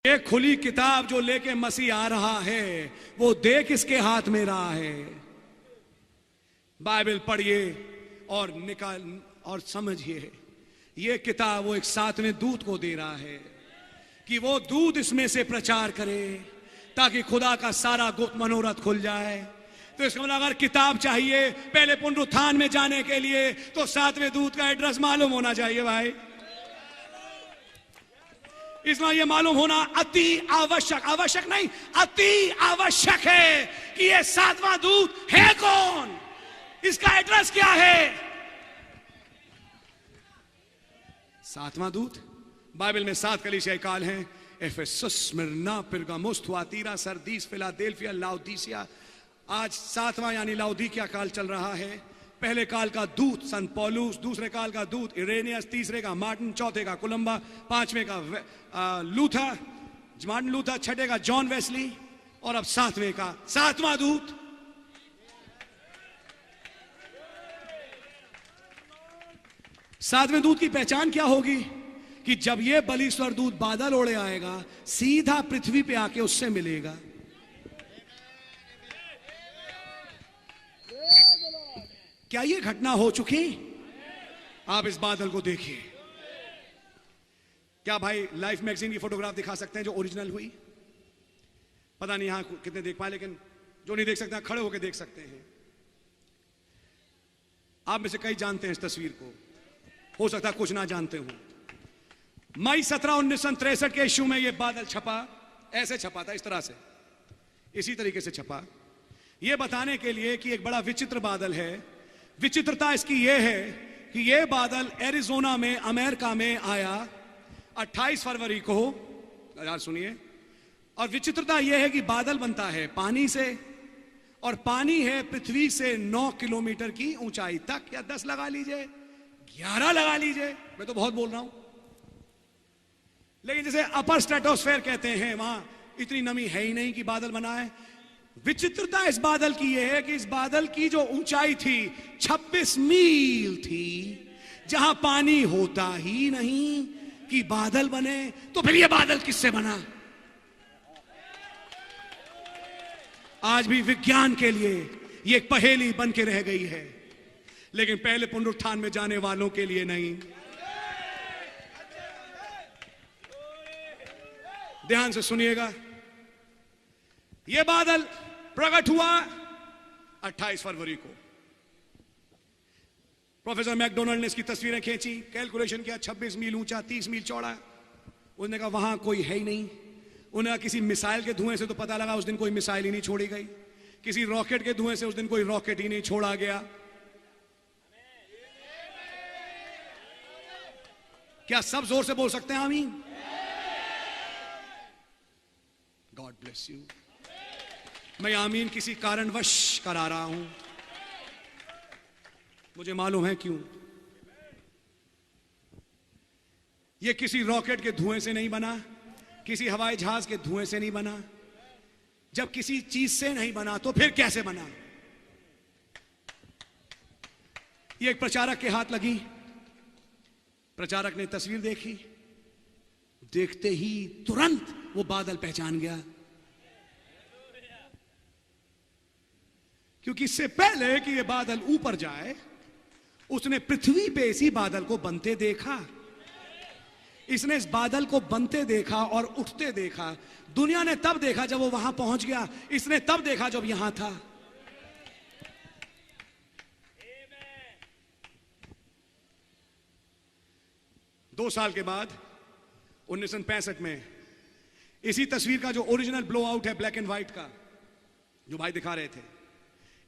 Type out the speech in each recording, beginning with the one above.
ये खुली किताब जो लेके मसीह आ रहा है वो देख किसके हाथ में रहा है। बाइबल पढ़िए और निकाल और समझिए, ये किताब वो एक सातवें दूत को दे रहा है कि वो दूत इसमें से प्रचार करे ताकि खुदा का सारा गुप्त मनोरथ खुल जाए। तो इसका मतलब अगर किताब चाहिए पहले पुनरुत्थान में जाने के लिए तो सातवें दूत का एड्रेस मालूम होना चाहिए भाई। इसलिए ये मालूम होना अति आवश्यक, आवश्यक नहीं अति आवश्यक है कि ये सातवां दूत है कौन, इसका एड्रेस क्या है। सातवां दूत बाइबल में 7 कलीसियाई काल हैं, Ephesus, Smyrna, Pergamus, Thyatira, Sardis, Philadelphia, Laodicea. आज 7वां यानी लाउदीकिया काल चल रहा है। पहले काल का दूत सन पौलुस, दूसरे काल का दूत इरेनियस, तीसरे का मार्टिन, चौथे का कोलंबा, पांचवें का लूथर, मार्टिन लूथर, छठे का जॉन वेस्ली और अब 7वें का 7वां दूत। सातवें दूत की पहचान क्या होगी कि जब यह बलिस्वर दूत बादल ओढ़े आएगा सीधा पृथ्वी पे आके उससे मिलेगा। क्या यह घटना हो चुकी? आप इस बादल को देखिए। क्या भाई लाइफ मैगजीन की फोटोग्राफ दिखा सकते हैं जो ओरिजिनल हुई? पता नहीं यहां कितने देख पाए, लेकिन जो नहीं देख सकते खड़े होकर देख सकते हैं। आप में से कई जानते हैं इस तस्वीर को, हो सकता है कुछ ना जानते हो। मई 17, 1963 के इश्यू में यह बादल छपा, ऐसे छपा था, इस तरह से, इसी तरीके से छपा, यह बताने के लिए कि एक बड़ा विचित्र बादल है। विचित्रता इसकी यह है कि यह बादल एरिजोना में अमेरिका में आया 28 फरवरी को। यार सुनिए, और विचित्रता यह है कि बादल बनता है पानी से, और पानी है पृथ्वी से 9 किलोमीटर की ऊंचाई तक, या 10 लगा लीजिए, 11 लगा लीजिए, मैं तो बहुत बोल रहा हूं। लेकिन जैसे अपर स्ट्रेटोस्फेयर कहते हैं वहां इतनी नमी है ही नहीं कि बादल बना है। विचित्रता इस बादल की यह है कि इस बादल की जो ऊंचाई थी 26 मील थी, जहां पानी होता ही नहीं कि बादल बने। तो फिर यह बादल किससे बना? आज भी विज्ञान के लिए यह एक पहेली बन के रह गई है, लेकिन पहले पुनरुत्थान में जाने वालों के लिए नहीं। ध्यान से सुनिएगा, यह बादल प्रकट हुआ 28 फरवरी को। प्रोफेसर मैकडोनल्ड ने इसकी तस्वीरें खींची, कैलकुलेशन किया, 26 मील ऊंचा, 30 मील चौड़ा। उसने कहा वहां कोई है ही नहीं। उन्हें किसी मिसाइल के धुएं से तो पता लगा उस दिन कोई मिसाइल ही नहीं छोड़ी गई, किसी रॉकेट के धुएं से उस दिन कोई रॉकेट ही नहीं छोड़ा गया। क्या सब जोर से बोल सकते हैं आमीन? God bless you. मैं आमीन किसी कारणवश करा रहा हूं, मुझे मालूम है क्यों। यह किसी रॉकेट के धुएं से नहीं बना, किसी हवाई जहाज के धुएं से नहीं बना। जब किसी चीज से नहीं बना तो फिर कैसे बना? यह एक प्रचारक के हाथ लगी। प्रचारक ने तस्वीर देखी, देखते ही तुरंत वो बादल पहचान गया, क्योंकि इससे पहले कि ये बादल ऊपर जाए उसने पृथ्वी पे इसी बादल को बनते देखा। इसने इस बादल को बनते देखा और उठते देखा। दुनिया ने तब देखा जब वो वहां पहुंच गया, इसने तब देखा जब यहां था। दो साल के बाद 1965 में इसी तस्वीर का जो ओरिजिनल ब्लो आउट है ब्लैक एंड व्हाइट का, जो भाई दिखा रहे थे,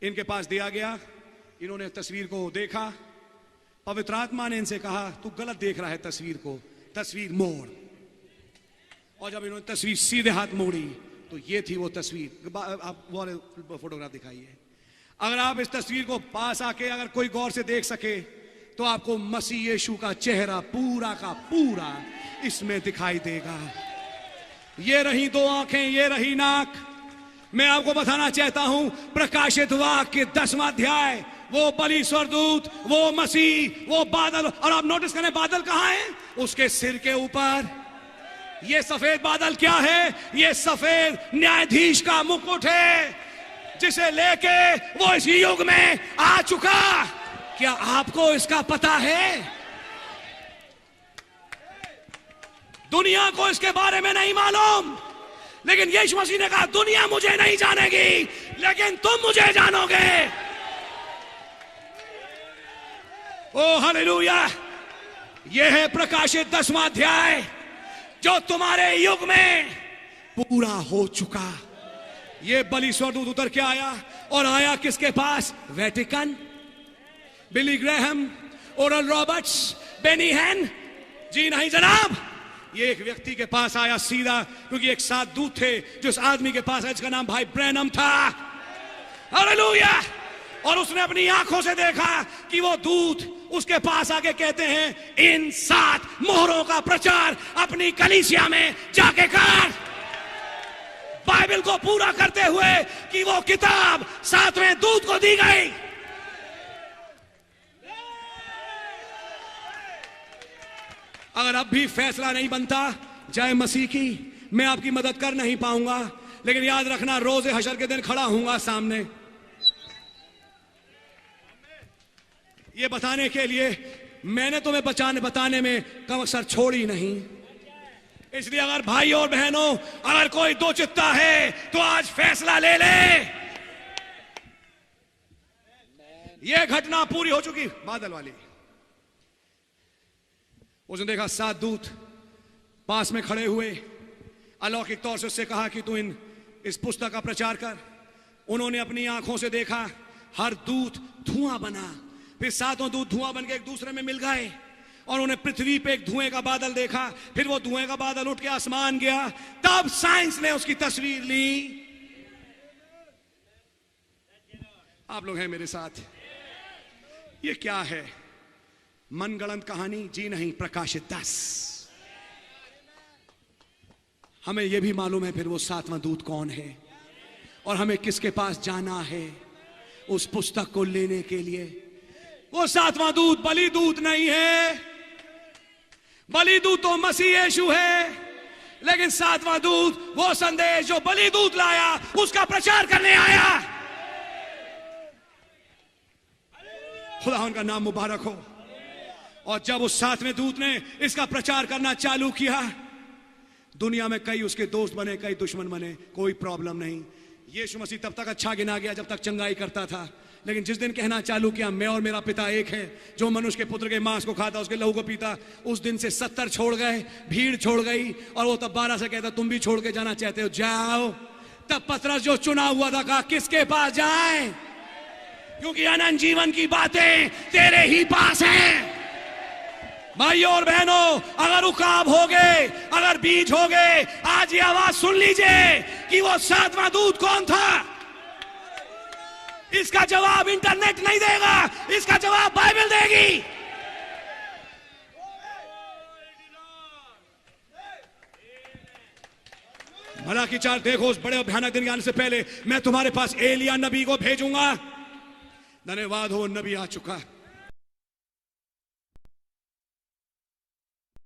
इनके पास दिया गया। इन्होंने तस्वीर को देखा, पवित्र आत्मा ने इनसे कहा तू गलत देख रहा है तस्वीर को, तस्वीर मोड़। और जब इन्होंने तस्वीर सीधे हाथ मोड़ी तो ये थी वो तस्वीर। आप वो फोटोग्राफ दिखाइए। अगर आप इस तस्वीर को पास आके अगर कोई गौर से देख सके तो आपको मसीह यीशु का चेहरा पूरा का पूरा इसमें दिखाई देगा। ये रही दो आंखें, ये रही नाक। मैं आपको बताना चाहता हूं प्रकाशित वाक्य 10वां अध्याय, वो बलि स्वरदूत, वो मसीह, वो बादल। और आप नोटिस करें बादल कहां है? उसके सिर के ऊपर। ये सफेद बादल क्या है? ये सफेद न्यायाधीश का मुकुट है, जिसे लेके वो इस युग में आ चुका। क्या आपको इसका पता है? दुनिया को इसके बारे में नहीं मालूम, लेकिन यीशु मसीह ने कहा दुनिया मुझे नहीं जानेगी, लेकिन तुम मुझे जानोगे। ओ हालेलुया। यह है प्रकाशित 10वां अध्याय, जो तुम्हारे युग में पूरा हो चुका। ये बलि स्वर्गदूत उतर के आया, और आया किसके पास? वेटिकन, बिली ग्रेहम, ओरल रॉबर्ट्स, बेनी हैन? जी नहीं जनाब, ये एक व्यक्ति के पास आया सीधा, क्योंकि एक साथ दूत थे जो इस आदमी के पास है, जिसका नाम भाई ब्रैनम था। हालेलुया। और उसने अपनी आंखों से देखा कि वो दूत उसके पास आके कहते हैं, इन 7 मोहरों का प्रचार अपनी कलीसिया में जाके कर। बाइबल को पूरा करते हुए कि वो किताब 7वें दूत को दी गई। अगर अब भी फैसला नहीं बनता जय मसीह की, मैं आपकी मदद कर नहीं पाऊंगा, लेकिन याद रखना रोज़े हशर के दिन खड़ा हूंगा सामने, ये बताने के लिए मैंने तुम्हें बताने में कम अक्सर छोड़ी नहीं। इसलिए अगर भाई और बहनों, अगर कोई दो चित्ता है तो आज फैसला ले ले। यह घटना पूरी हो चुकी। बादल वाली, उसने देखा 7 दूत पास में खड़े हुए, अलौकिक तौर से उससे कहा कि तू इस पुस्तक का प्रचार कर। उन्होंने अपनी आंखों से देखा, हर दूत धुआं बना, फिर 7 दूत धुआं बन के एक दूसरे में मिल गए, और उन्हें पृथ्वी पे एक धुएं का बादल देखा, फिर वो धुएं का बादल उठ के आसमान गया। तब साइंस ने उसकी तस्वीर ली। आप लोग हैं मेरे साथ? ये क्या है? मनगढ़ंत कहानी? जी नहीं, प्रकाशित 10। हमें यह भी मालूम है फिर वो 7वां दूत कौन है, और हमें किसके पास जाना है उस पुस्तक को लेने के लिए। वो 7वां दूत बलि दूत नहीं है, बलि दूत तो मसीह यीशु है, लेकिन 7वां दूत वो संदेश जो बलि दूत लाया उसका प्रचार करने आया। खुदा उनका नाम मुबारक हो। और जब उस 7वें दूत ने इसका प्रचार करना चालू किया, दुनिया में कई उसके दोस्त बने, कई दुश्मन बने, कोई प्रॉब्लम नहीं। यीशु मसीह तब तक अच्छा गिना गया जब तक चंगाई करता था, लेकिन जिस दिन कहना चालू किया मैं और मेरा पिता एक है, जो मनुष्य के पुत्र के मांस को खाता उसके लहू को पीता, उस दिन से 70 छोड़ गए, भीड़ छोड़ गई। और वो तब 12 से कहता तुम भी छोड़ के जाना चाहते हो, जाओ। तब पतरस जो चुना हुआ था कहा किसके पास जाए, क्योंकि अनंत जीवन की बातें तेरे ही पास हैं। भाइयों और बहनों, अगर उकाब हो गए, अगर बीज हो गए, आज ये आवाज सुन लीजिए कि वो 7वां दूत कौन था। इसका जवाब इंटरनेट नहीं देगा, इसका जवाब बाइबल देगी। मलाकी 4 देखो, उस बड़े भयानक दिन आने से पहले मैं तुम्हारे पास एलिया नबी को भेजूंगा। धन्यवाद हो, नबी आ चुका।